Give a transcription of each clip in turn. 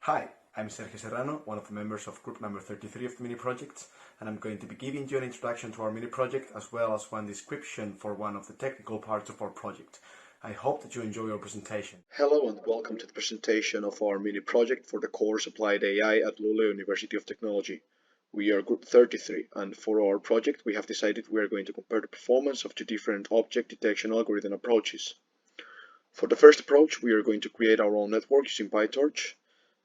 Hi, I'm Sergio Serrano, one of the members of group number 33 of the mini project, and I'm going to be giving you an introduction to our mini project as well as one description for one of the technical parts of our project. I hope that you enjoy our presentation. Hello and welcome to the presentation of our mini project for the course Applied AI at Luleå University of Technology. We are group 33, and for our project we have decided we are going to compare the performance of two different object detection algorithm approaches. For the first approach we are going to create our own network using PyTorch,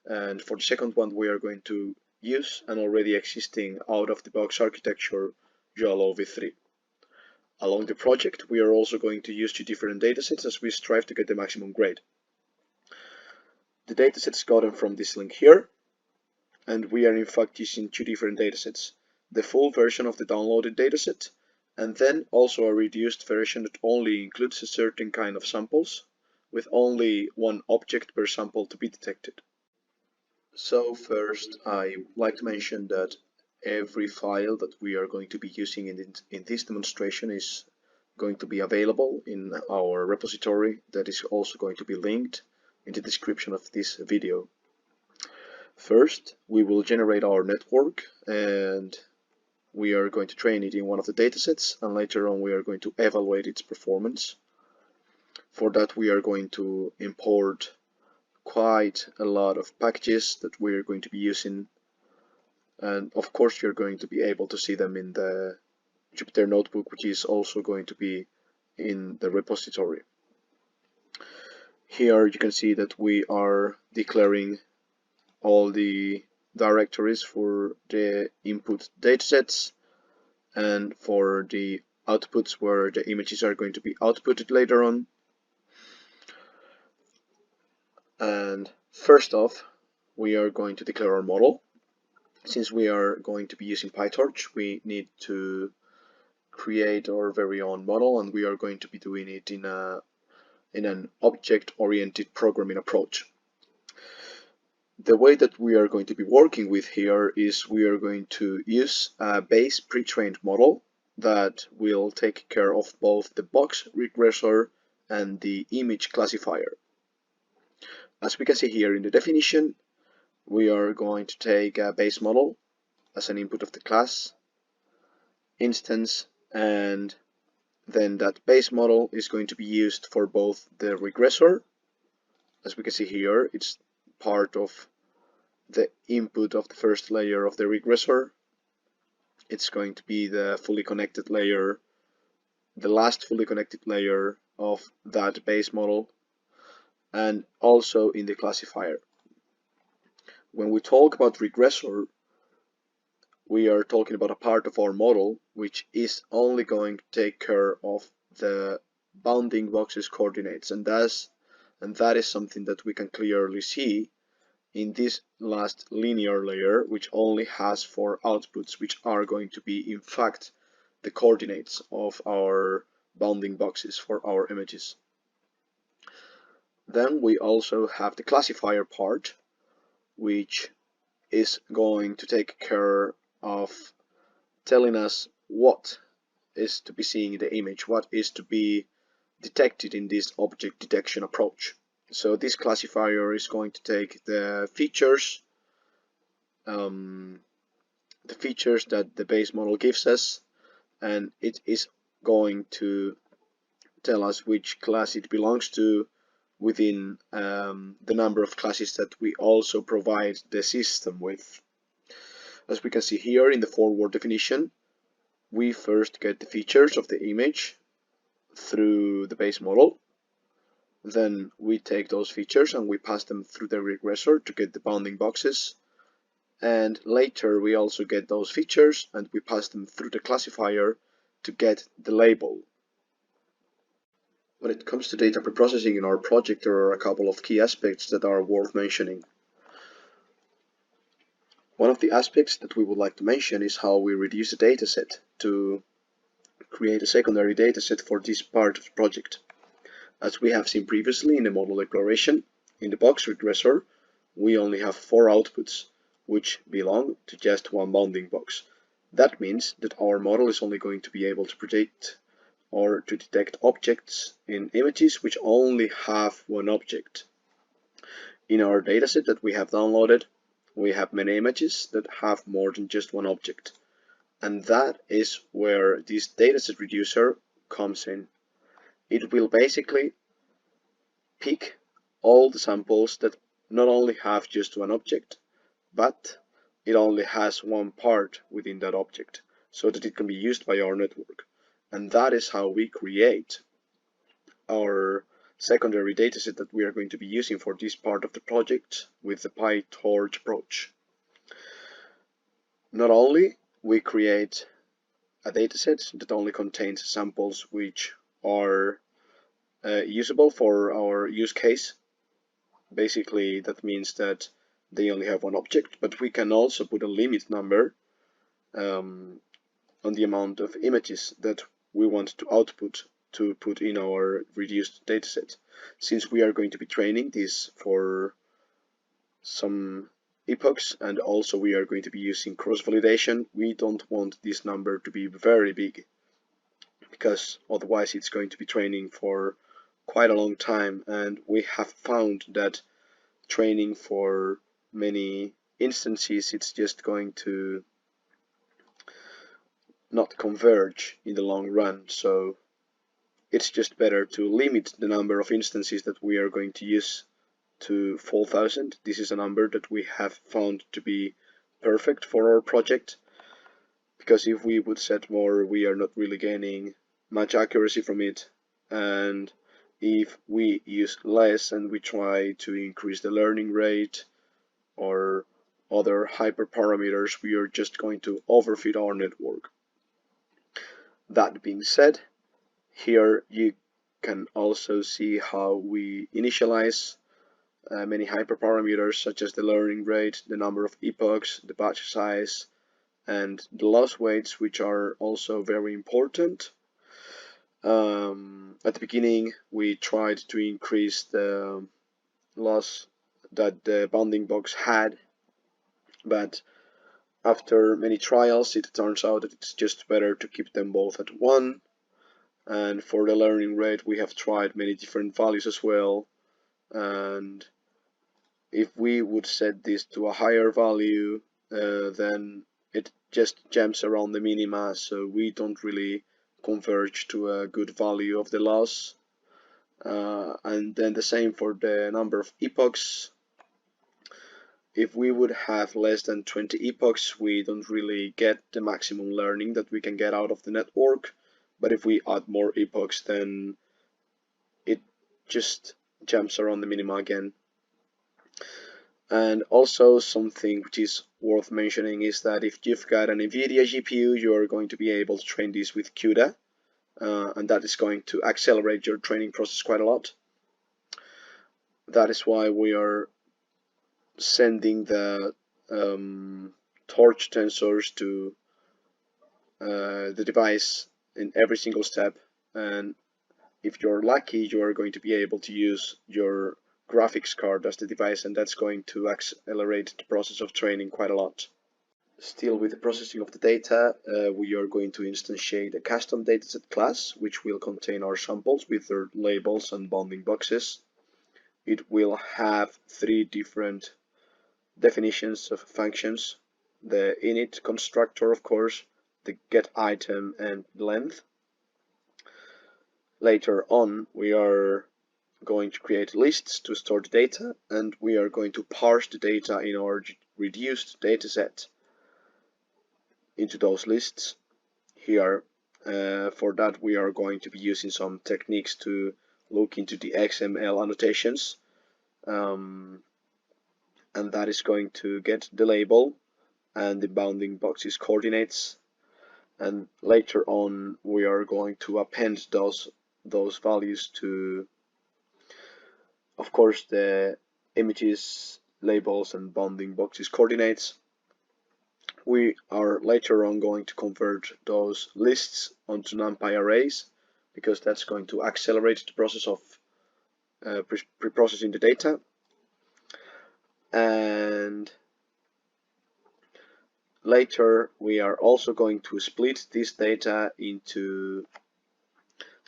and for the second one we are going to use an already existing out-of-the-box architecture Joalo v3. Along the project, we are also going to use two different datasets as we strive to get the maximum grade. The datasets gotten from this link here, and we are in fact using two different datasets. The full version of the downloaded dataset, and then also a reduced version that only includes a certain kind of samples, with only one object per sample to be detected. So first, I would like to mention that every file that we are going to be using in this demonstration is going to be available in our repository that is also going to be linked in the description of this video. First, we will generate our network and we are going to train it in one of the datasets, and later on we are going to evaluate its performance. For that we are going to import quite a lot of packages that we're going to be using, and of course you're going to be able to see them in the Jupyter Notebook, which is also going to be in the repository. Here you can see that we are declaring all the directories for the input datasets and for the outputs where the images are going to be outputted later on. And first off, we are going to declare our model. Since we are going to be using PyTorch, we need to create our very own model, and we are going to be doing it in an object-oriented programming approach. The way that we are going to be working with here is we are going to use a base pre-trained model that will take care of both the box regressor and the image classifier. As we can see here in the definition, we are going to take a base model as an input of the class instance, and then that base model is going to be used for both the regressor. As we can see here, it's part of the input of the first layer of the regressor. It's going to be the fully connected layer, the last fully connected layer of that base model, and also in the classifier. When we talk about regressor, we are talking about a part of our model which is only going to take care of the bounding boxes coordinates, and that is something that we can clearly see in this last linear layer, which only has 4 outputs, which are going to be in fact the coordinates of our bounding boxes for our images. Then we also have the classifier part, which is going to take care of telling us what is to be seen in the image, what is to be detected in this object detection approach. So this classifier is going to take the features that the base model gives us, and it is going to tell us which class it belongs to within the number of classes that we also provide the system with. As we can see here in the forward definition, we first get the features of the image through the base model. Then we take those features and we pass them through the regressor to get the bounding boxes. And later we also get those features and we pass them through the classifier to get the label. When it comes to data preprocessing in our project, there are a couple of key aspects that are worth mentioning. One of the aspects that we would like to mention is how we reduce the dataset to create a secondary dataset for this part of the project. As we have seen previously in the model declaration, in the box regressor, we only have 4 outputs, which belong to just one bounding box. That means that our model is only going to be able to predict or to detect objects in images which only have one object. In our dataset that we have downloaded, we have many images that have more than just one object. And that is where this dataset reducer comes in. It will basically pick all the samples that not only have just one object, but it only has one part within that object, so that it can be used by our network. And that is how we create our secondary dataset that we are going to be using for this part of the project with the PyTorch approach. Not only we create a dataset that only contains samples which are usable for our use case. Basically, that means that they only have one object, but we can also put a limit number on the amount of images that we want to output to put in our reduced dataset. Since we are going to be training this for some epochs and also we are going to be using cross-validation, we don't want this number to be very big, because otherwise it's going to be training for quite a long time, and we have found that training for many instances, it's just going to not converge in the long run. So it's just better to limit the number of instances that we are going to use to 4,000. This is a number that we have found to be perfect for our project, because if we would set more, we are not really gaining much accuracy from it, and if we use less and we try to increase the learning rate or other hyperparameters, we are just going to overfit our network. That being said, here you can also see how we initialize many hyperparameters such as the learning rate, the number of epochs, the batch size, and the loss weights, which are also very important. At the beginning, we tried to increase the loss that the bounding box had, but after many trials, it turns out that it's just better to keep them both at 1. And for the learning rate, we have tried many different values as well. And if we would set this to a higher value, then it just jumps around the minima, so we don't really converge to a good value of the loss. And then the same for the number of epochs. If we would have less than 20 epochs, we don't really get the maximum learning that we can get out of the network. But if we add more epochs, then it just jumps around the minima again. And also something which is worth mentioning is that if you've got an NVIDIA GPU, you are going to be able to train this with CUDA, and that is going to accelerate your training process quite a lot. That is why we are sending the torch tensors to the device in every single step, and if you're lucky, you are going to be able to use your graphics card as the device, and that's going to accelerate the process of training quite a lot. Still with the processing of the data, we are going to instantiate a custom dataset class, which will contain our samples with their labels and bounding boxes. It will have 3 different definitions of functions: the init constructor, of course, the get item, and length. Later on, we are going to create lists to store the data, and we are going to parse the data in our reduced dataset into those lists here. For that, we are going to be using some techniques to look into the XML annotations, and that is going to get the label and the bounding boxes coordinates, and later on we are going to append those values to, of course, the images, labels, and bounding boxes coordinates. We are later on going to convert those lists onto NumPy arrays, because that's going to accelerate the process of pre-processing the data. And later we are also going to split this data into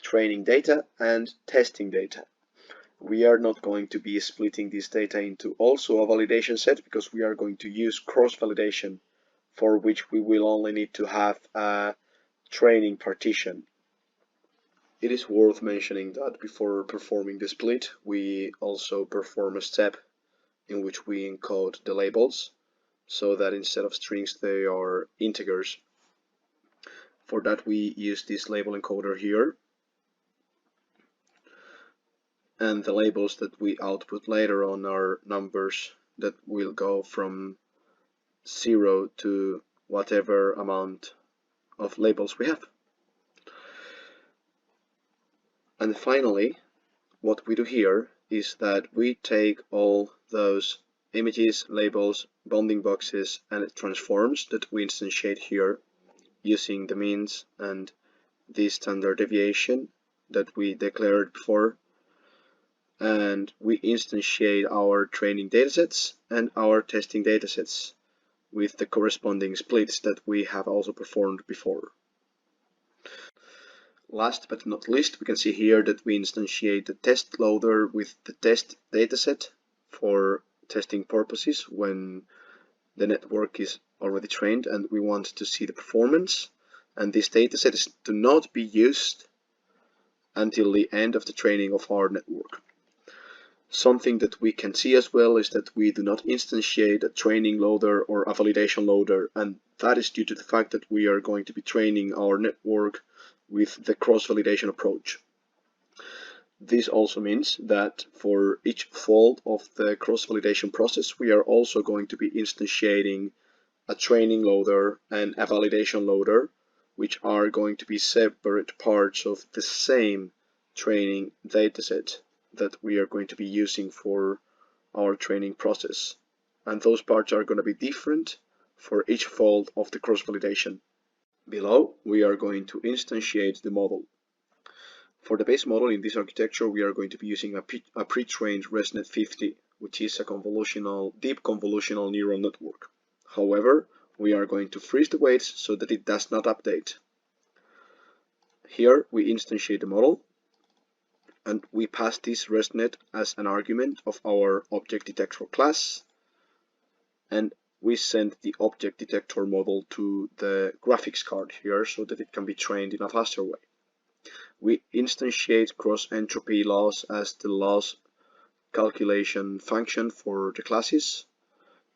training data and testing data. We are not going to be splitting this data into also a validation set because we are going to use cross-validation, for which we will only need to have a training partition. It is worth mentioning that before performing the split, we also perform a step in which we encode the labels so that instead of strings they are integers. For that we use this label encoder here, and the labels that we output later on are numbers that will go from 0 to whatever amount of labels we have. And finally, what we do here is that we take all those images, labels, bounding boxes, and transforms that we instantiate here using the means and the standard deviation that we declared before, and we instantiate our training datasets and our testing datasets with the corresponding splits that we have also performed before. Last but not least, we can see here that we instantiate the test loader with the test dataset for testing purposes when the network is already trained and we want to see the performance. And this dataset is to not be used until the end of the training of our network. Something that we can see as well is that we do not instantiate a training loader or a validation loader, and that is due to the fact that we are going to be training our network with the cross-validation approach. This also means that for each fold of the cross-validation process, we are also going to be instantiating a training loader and a validation loader, which are going to be separate parts of the same training dataset that we are going to be using for our training process. And those parts are going to be different for each fold of the cross-validation. Below, we are going to instantiate the model. For the base model in this architecture, we are going to be using a pre-trained ResNet 50, which is a deep convolutional neural network. However, we are going to freeze the weights so that it does not update. Here we instantiate the model, and we pass this ResNet as an argument of our object detector class, and we send the object detector model to the graphics card here so that it can be trained in a faster way. We instantiate cross entropy loss as the loss calculation function for the classes,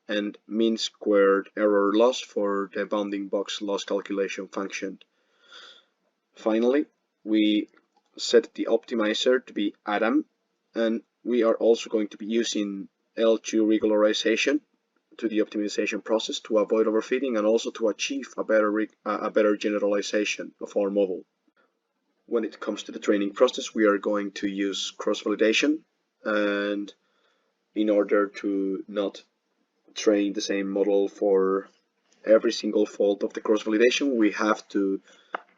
and mean squared error loss for the bounding box loss calculation function. Finally, we set the optimizer to be Adam, and we are also going to be using L2 regularization to the optimization process to avoid overfitting and also to achieve a better generalization of our model. When it comes to the training process, we are going to use cross-validation, and in order to not train the same model for every single fold of the cross-validation, we have to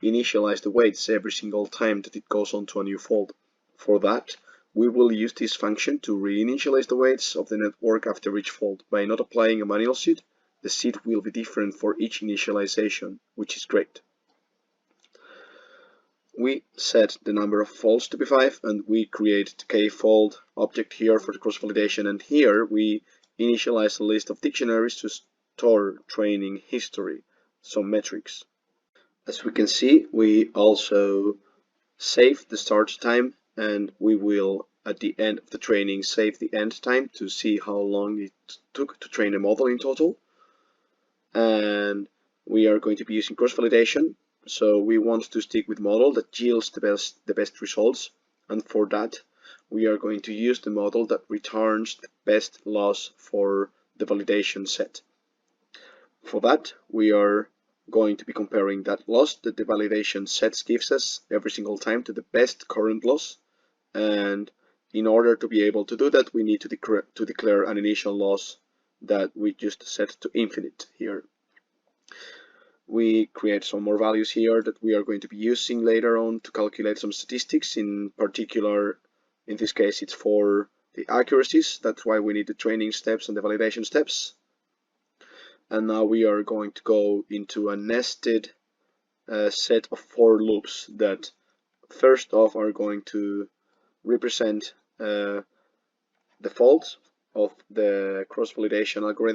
initialize the weights every single time that it goes onto a new fold. For that, we will use this function to reinitialize the weights of the network after each fold. By not applying a manual seed, the seed will be different for each initialization, which is great. We set the number of folds to be 5, and we create the k-fold object here for the cross-validation, and here we initialize a list of dictionaries to store training history, some metrics. As we can see, we also save the start time, and we will at the end of the training save the end time to see how long it took to train a model in total. And we are going to be using cross-validation, so we want to stick with model that yields the best results, and for that we are going to use the model that returns the best loss for the validation set. For that, we are going to be comparing that loss that the validation set gives us every single time to the best current loss, and in order to be able to do that, we need to declare an initial loss that we just set to infinite here. We create some more values here that we are going to be using later on to calculate some statistics. In particular, in this case, it's for the accuracies. That's why we need the training steps and the validation steps. And now we are going to go into a nested set of for loops that first off are going to represent the faults of the cross-validation algorithm.